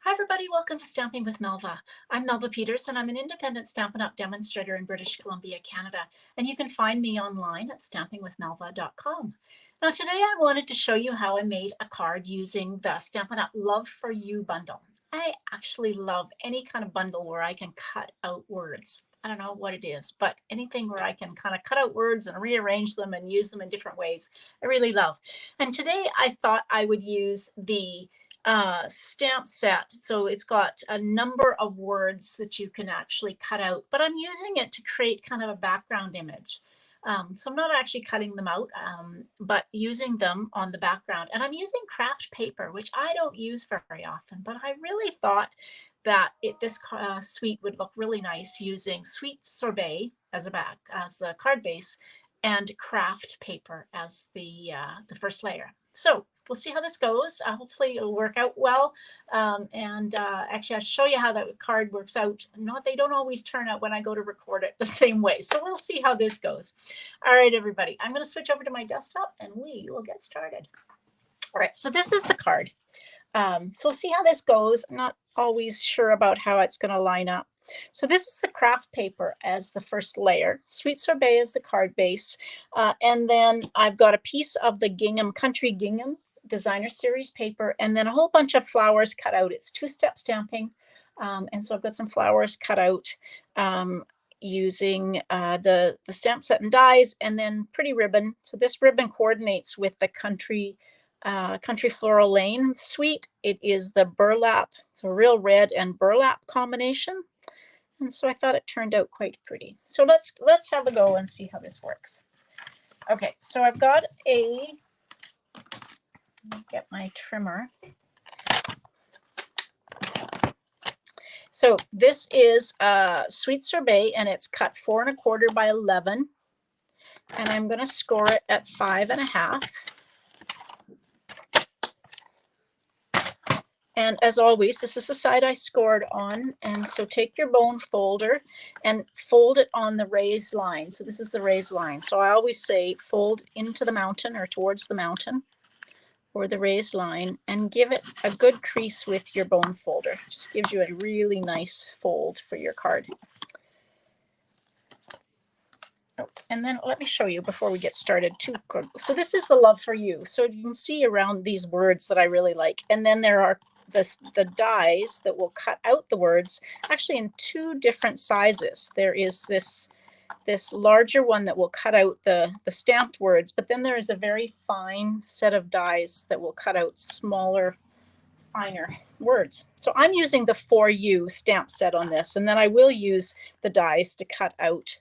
Hi everybody, welcome to Stamping with Melva. I'm Melva Peters and I'm an independent Stampin' Up! Demonstrator in British Columbia, Canada. And you can find me online at stampingwithmelva.com. Now today I wanted to show you how I made a card using the Stampin' Up! Love for You bundle. I actually love any kind of bundle where I can cut out words. I don't know what it is, but anything where I can kind of cut out words and rearrange them and use them in different ways, I really love. And today I thought I would use the stamp set. So it's got a number of words that you can actually cut out, but I'm using it to create kind of a background image. So I'm not actually cutting them out, but using them on the background. And I'm using craft paper, which I don't use very often, but I really thought that this suite would look really nice using sweet sorbet as the card base, and craft paper as the first layer. So we'll see how this goes. Hopefully it'll work out well. Actually, I'll show you how that card works out. They don't always turn out when I go to record it the same way. So we'll see how this goes. All right, everybody, I'm going to switch over to my desktop and we will get started. All right, so this is the card. So we'll see how this goes. I'm not always sure about how it's going to line up. So this is the craft paper as the first layer. Sweet Sorbet is the card base. And then I've got a piece of the gingham, country gingham designer series paper, and then a whole bunch of flowers cut out. It's two-step stamping. And so I've got some flowers cut out using the stamp set and dies, and then pretty ribbon. So this ribbon coordinates with the Country Floral Lane suite. It is the burlap, so real red and burlap combination. And so I thought it turned out quite pretty. So let's have a go and see how this works. Okay, so I've got get my trimmer. So this is Sweet Sorbet, and it's cut 4 1/4 by 11. And I'm going to score it at 5 1/2. And as always, this is the side I scored on. And so take your bone folder and fold it on the raised line. So this is the raised line. So I always say fold into the mountain or towards the mountain or the raised line, and give it a good crease with your bone folder. It just gives you a really nice fold for your card. Oh, and then let me show you before we get started too. So this is the Love for You. So you can see around these words that I really like. And then there are the dies that will cut out the words, actually in 2 different sizes. There is this larger one that will cut out the stamped words, but then there is a very fine set of dies that will cut out smaller, finer words. So I'm using the For You stamp set on this, and then I will use the dies to cut out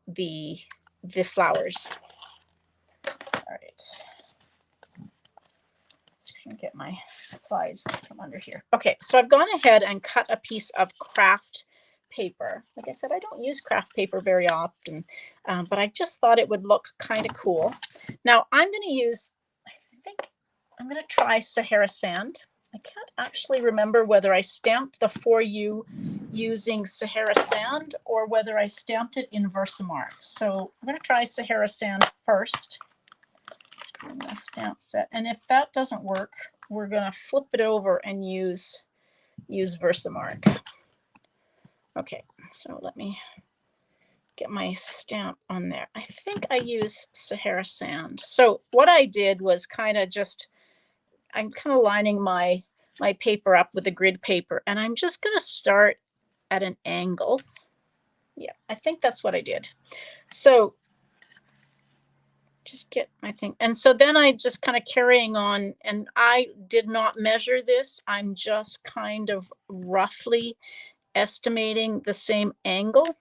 the flowers. All right. Get my supplies from under here. Okay, so I've gone ahead and cut a piece of craft paper. Like I said, I don't use craft paper very often, but I just thought it would look kind of cool. Now I'm going to use, I think I'm going to try Sahara Sand. I can't actually remember whether I stamped the For You using Sahara Sand or whether I stamped it in Versamark. So I'm going to try Sahara Sand first. The stamp set, and if that doesn't work, we're going to flip it over and use Versamark. Okay, so let me get my stamp on there. I think I use Sahara Sand. So what I did was I'm kind of lining my paper up with the grid paper, and I'm just going to start at an angle. Yeah, I think that's what I did. So just get my thing. And so then I just kind of carrying on, and I did not measure this. I'm just kind of roughly estimating the same angle.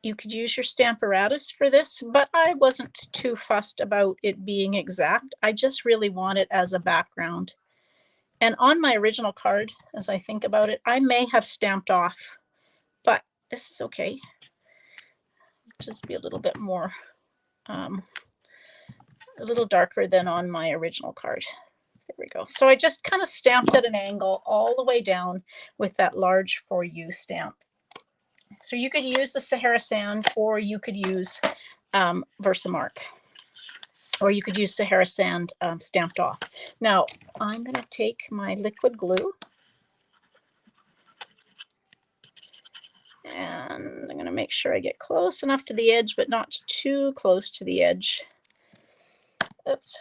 You could use your Stamparatus for this, but I wasn't too fussed about it being exact. I just really want it as a background. And on my original card, as I think about it, I may have stamped off, but this is okay. Just be a little bit more a little darker than on my original card. There we go. So I just kind of stamped at an angle all the way down with that large For You stamp. So you could use the Sahara Sand or you could use Versamark. or you could use Sahara sand stamped off. Now, I'm going to take my liquid glue, and I'm going to make sure I get close enough to the edge, but not too close to the edge. Oops.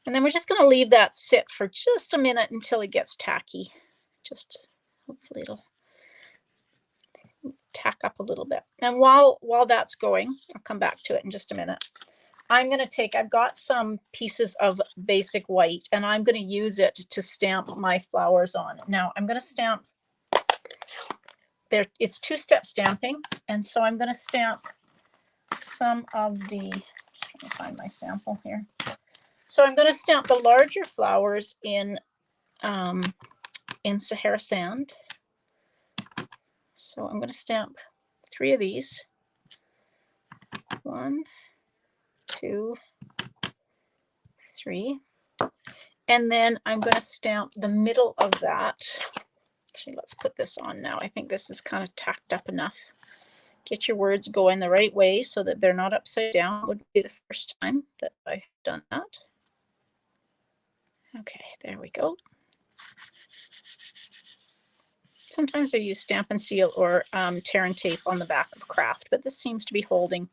And then we're just going to leave that sit for just a minute until it gets tacky. Just hopefully it'll tack up a little bit. And while that's going, I'll come back to it in just a minute. I'm going to take, I've got some pieces of basic white, and I'm going to use it to stamp my flowers on. Now I'm going to stamp there. It's two-step stamping. And so I'm going to stamp some of the, let me find my sample here. So I'm going to stamp the larger flowers in Sahara sand. So I'm going to stamp 3 of these. 1, 2, 3. And then I'm going to stamp the middle of that. Actually, let's put this on now. I think this is kind of tacked up enough. Get your words going the right way so that they're not upside down. It would be the first time that I've done that. Okay, there we go. Sometimes I use Stampin' Seal or tear and tape on the back of craft, but this seems to be holding.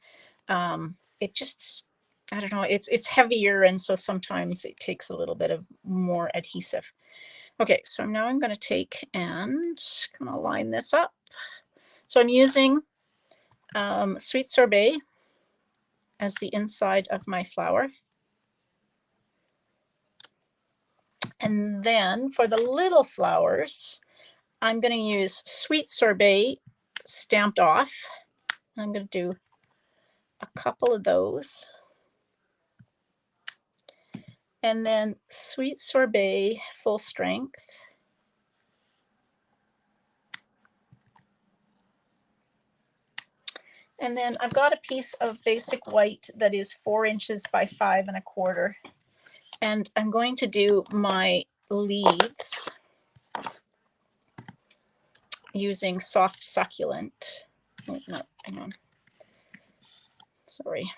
It just, I don't know, it's heavier, and so sometimes it takes a little bit of more adhesive. Okay, so now I'm going to take and kind of line this up. So I'm using Sweet Sorbet as the inside of my flower. And then for the little flowers, I'm going to use Sweet Sorbet stamped off. I'm going to do a couple of those. And then Sweet Sorbet full strength. And then I've got a piece of basic white that is 4 inches by 5 1/4. And I'm going to do my leaves using soft succulent. Oh, no, hang on. Sorry.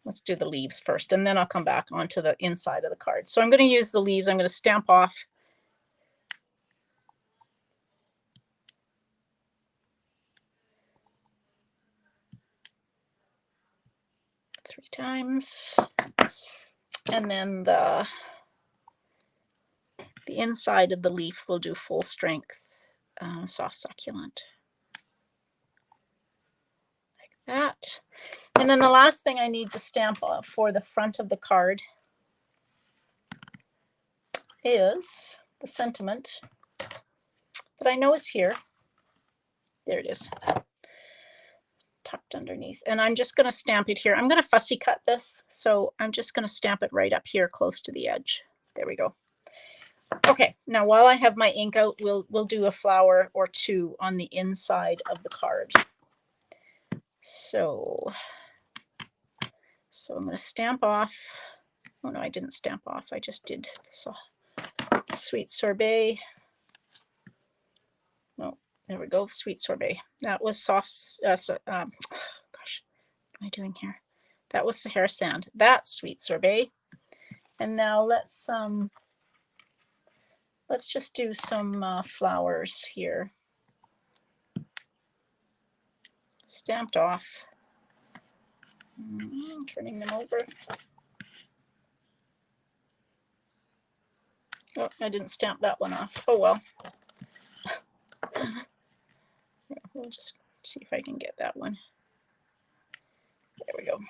Let's do the leaves first, and then I'll come back onto the inside of the card. So I'm going to use the leaves. I'm going to stamp off three times, and then the inside of the leaf will do full strength soft succulent, like that. And then the last thing I need to stamp for the front of the card is the sentiment that I know is here. There it is, tucked underneath. And I'm just going to stamp it here. I'm going to fussy cut this, so I'm just going to stamp it right up here close to the edge. There we go. Okay, now while I have my ink out, we'll do a flower or two on the inside of the card. So I'm going to stamp off. Oh no, I didn't stamp off. I just did Sweet Sorbet. No, there we go. Sweet Sorbet. That was soft. Gosh, what am I doing here? That was Sahara sand. That's Sweet Sorbet. And now let's just do some flowers here. Stamped off. Turning them over. Oh, I didn't stamp that one off. Oh well. We'll just see if I can get that one. There we go.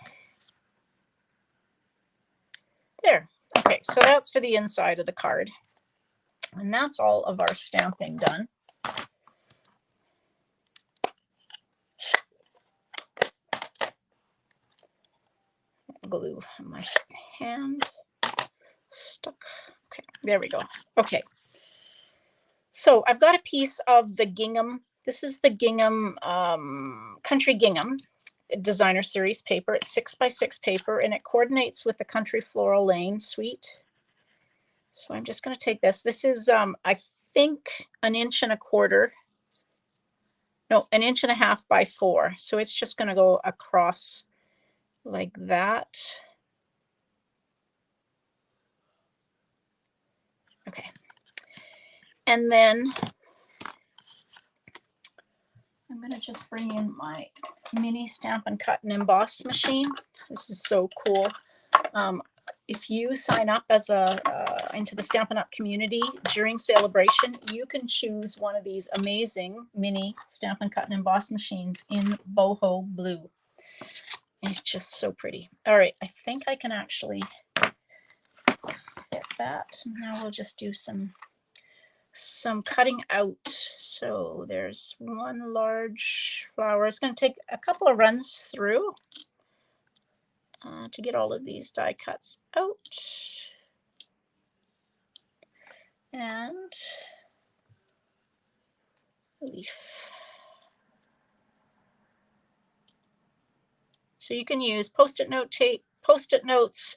There. Okay, so that's for the inside of the card. And that's all of our stamping done. Glue on my hand. Stuck. Okay, there we go. Okay. So I've got a piece of the gingham. This is the gingham, Country Gingham designer series paper. It's 6x6 paper, and it coordinates with the Country Floral Lane suite. So I'm just going to take this. This is, I think, 1 1/4 inches no, 1.5 by 4. So it's just going to go across like that. Okay. And then I'm going to just bring in my mini Stampin' Cut and Emboss machine. This is so cool. If you sign up as into the Stampin' Up community during celebration, you can choose one of these amazing mini Stampin' Cut and Emboss machines in boho blue. And it's just so pretty. All right, I think I can actually fit that. Now we'll just do some cutting out. So there's one large flower. It's going to take a couple of runs through to get all of these die cuts out. And leaf. So you can use post-it note tape, post-it notes,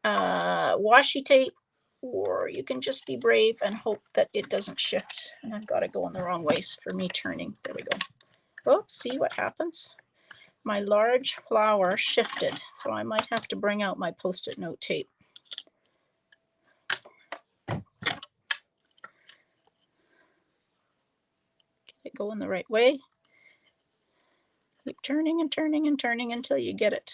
washi tape, or you can just be brave and hope that it doesn't shift. And I've got it going the wrong way for me turning. There we go. Oops, see what happens? My large flower shifted, so I might have to bring out my post-it note tape. Get it going the right way. Keep turning and turning and turning until you get it.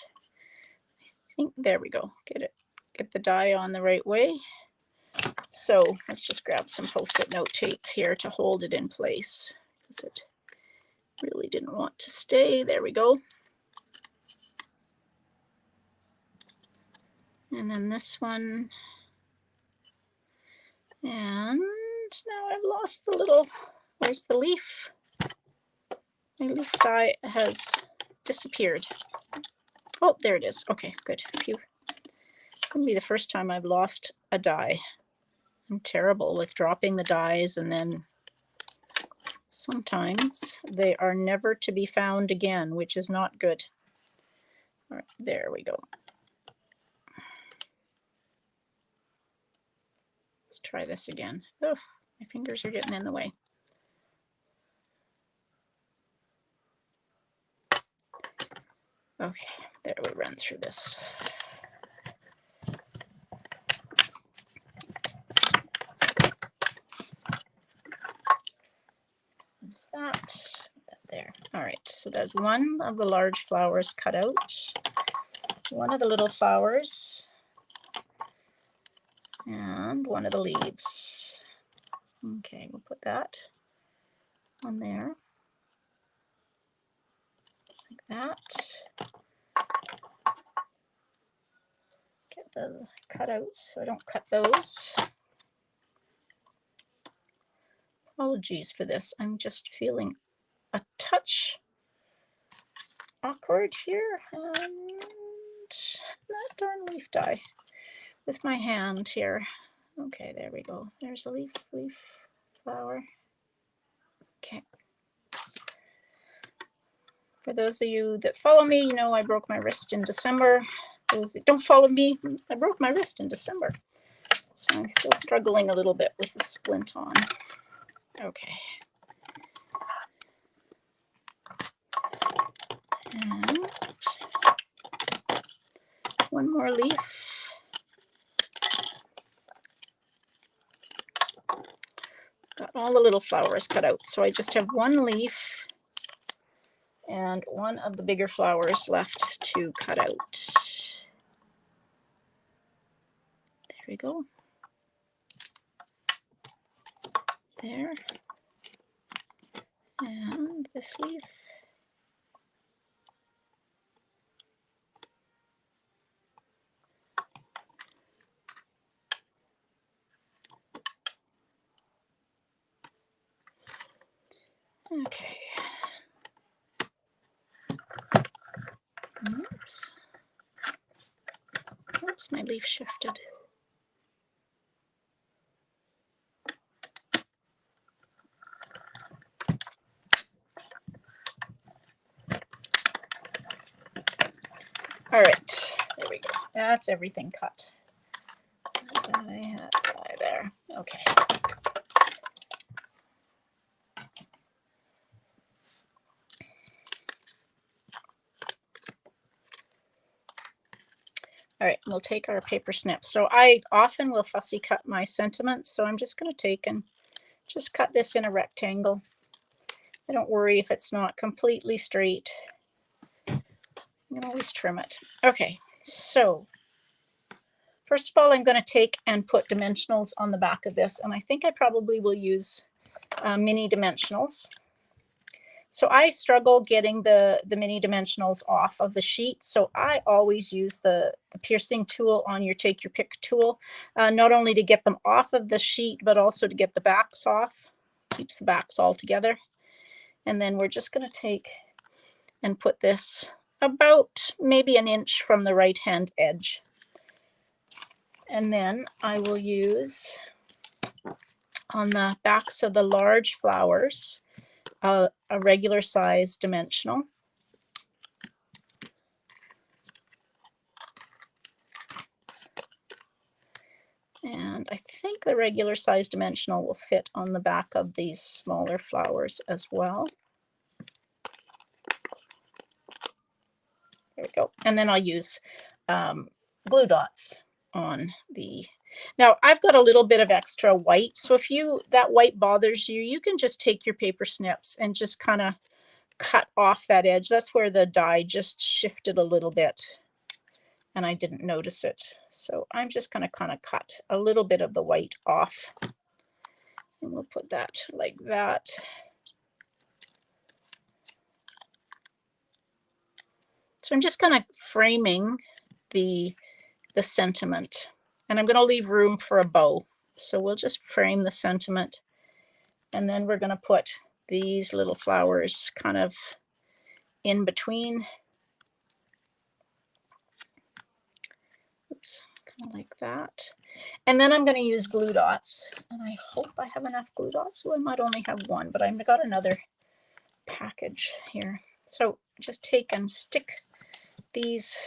I think, there we go. Get the die on the right way. So let's just grab some post-it note tape here to hold it in place, because it really didn't want to stay. There we go. And then this one. And now I've lost the little, where's the leaf? My leaf die has disappeared. Oh, there it is. Okay, good. Phew. It's going to be the first time I've lost a die. I'm terrible with dropping the dies, and then sometimes they are never to be found again, which is not good. All right, there we go. Let's try this again. Oh, my fingers are getting in the way. Okay, there we run through this. There's that. There. All right, so there's one of the large flowers cut out, one of the little flowers, and one of the leaves. Okay, we'll put that on there, like that. Get the cutouts so I don't cut those. Apologies for this. I'm just feeling a touch awkward here, and that darn leaf die with my hand here. Okay, there we go. There's a leaf, flower. Okay. For those of you that follow me, you know I broke my wrist in December. Those that don't follow me, I broke my wrist in December. So I'm still struggling a little bit with the splint on. Okay. And one more leaf. Got all the little flowers cut out, so I just have one leaf and one of the bigger flowers left to cut out. There we go. There. And this leaf. Okay. Oops. Oops, my leaf shifted. All right, there we go. That's everything cut. Die there. Okay. All right, we'll take our paper snips. So I often will fussy cut my sentiments, so I'm just going to take and just cut this in a rectangle. I don't worry if it's not completely straight. You can always trim it. Okay, so first of all, I'm going to take and put dimensionals on the back of this, and I think I probably will use mini dimensionals. So I struggle getting the mini dimensionals off of the sheet, so I always use the piercing tool on your take your pick tool, not only to get them off of the sheet, but also to get the backs off. Keeps the backs all together. And then we're just going to take and put this about maybe an inch from the right hand edge. And then I will use on the backs of the large flowers a regular size dimensional. And I think the regular size dimensional will fit on the back of these smaller flowers as well. There we go. And then I'll use glue dots on the... Now I've got a little bit of extra white, so if that white bothers you, you can just take your paper snips and just kind of cut off that edge. That's where the die just shifted a little bit and I didn't notice it. So I'm just going to kind of cut a little bit of the white off. And we'll put that like that. So I'm just kind of framing the sentiment, and I'm going to leave room for a bow. So we'll just frame the sentiment, and then we're going to put these little flowers kind of in between. Oops, kind of like that. And then I'm going to use glue dots, and I hope I have enough glue dots. Well, I might only have one, but I've got another package here. So just take and stick these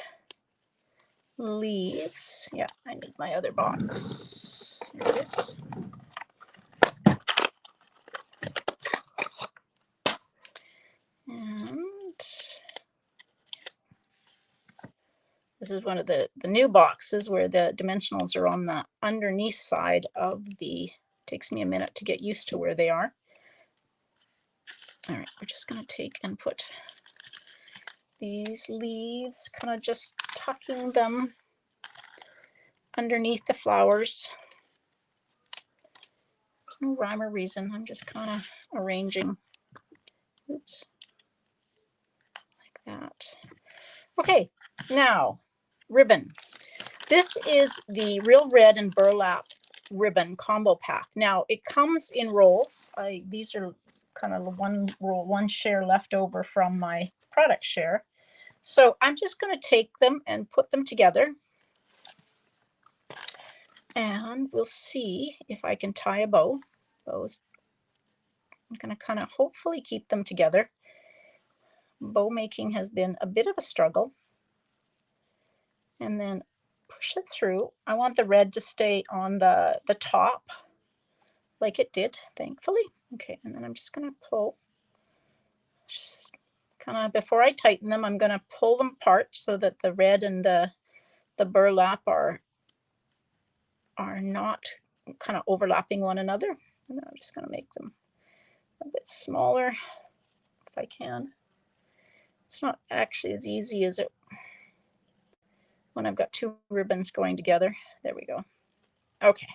leaves. Yeah, I need my other box. Here it is. And this is one of the new boxes where the dimensionals are on the underneath side of the... Takes me a minute to get used to where they are. All right, we're just going to take and put these leaves, kind of just tucking them underneath the flowers. No rhyme or reason. I'm just kind of arranging. Oops. Like that. Okay, now ribbon. This is the Real Red and Burlap ribbon combo pack. Now it comes in rolls. These are kind of one roll, one share left over from my product share. So I'm just going to take them and put them together. And we'll see if I can tie a bow. Bows. I'm going to kind of hopefully keep them together. Bow making has been a bit of a struggle. And then push it through. I want the red to stay on the top like it did, thankfully. Okay, and then I'm just going to pull. Just kind of, before I tighten them, I'm going to pull them apart so that the red and the burlap are not kind of overlapping one another. And then I'm just going to make them a bit smaller if I can. It's not actually as easy as it when I've got two ribbons going together. There we go. Okay.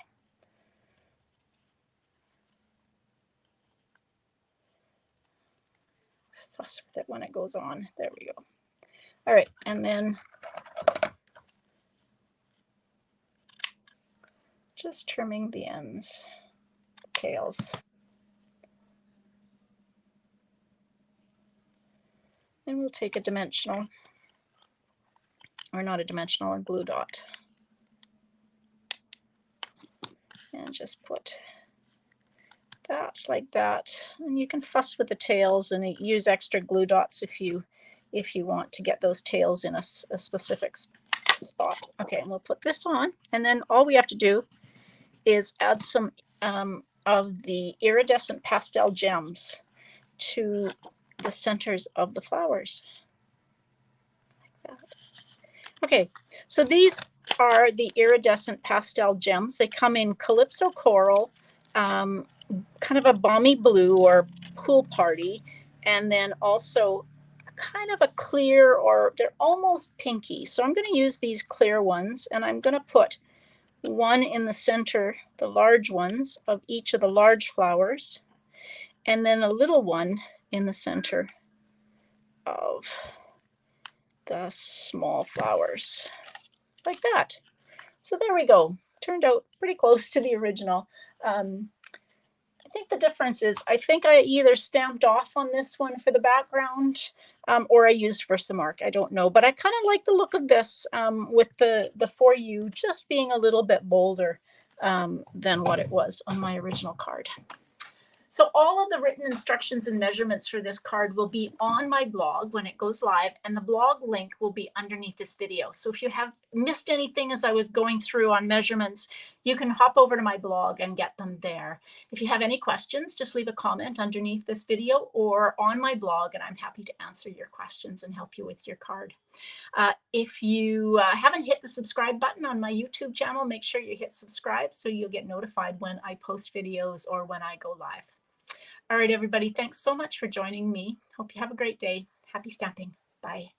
Fuss with it when it goes on. There we go. All right, and then just trimming the ends, tails. And we'll take a dimensional, or not a dimensional, a glue dot. And just put that like that. And you can fuss with the tails and use extra glue dots if you want to get those tails in a specific spot. Okay, and we'll put this on, and then all we have to do is add some of the iridescent pastel gems to the centers of the flowers. Like that. Okay, so these are the iridescent pastel gems. They come in Calypso Coral, kind of a balmy blue or pool party, and then also kind of a clear, or they're almost pinky. So I'm going to use these clear ones, and I'm going to put one in the center, the large ones of each of the large flowers, and then a little one in the center of the small flowers, like that. So there we go. Turned out pretty close to the original. I think the difference is I think I either stamped off on this one for the background, or I used Versamark. I don't know, but I kind of like the look of this, with the For You just being a little bit bolder than what it was on my original card. So all of the written instructions and measurements for this card will be on my blog when it goes live, and the blog link will be underneath this video. So if you have missed anything as I was going through on measurements, you can hop over to my blog and get them there. If you have any questions, just leave a comment underneath this video or on my blog, and I'm happy to answer your questions and help you with your card. If you haven't hit the subscribe button on my YouTube channel, make sure you hit subscribe so you'll get notified when I post videos or when I go live. All right, everybody, thanks so much for joining me. Hope you have a great day. Happy stamping. Bye.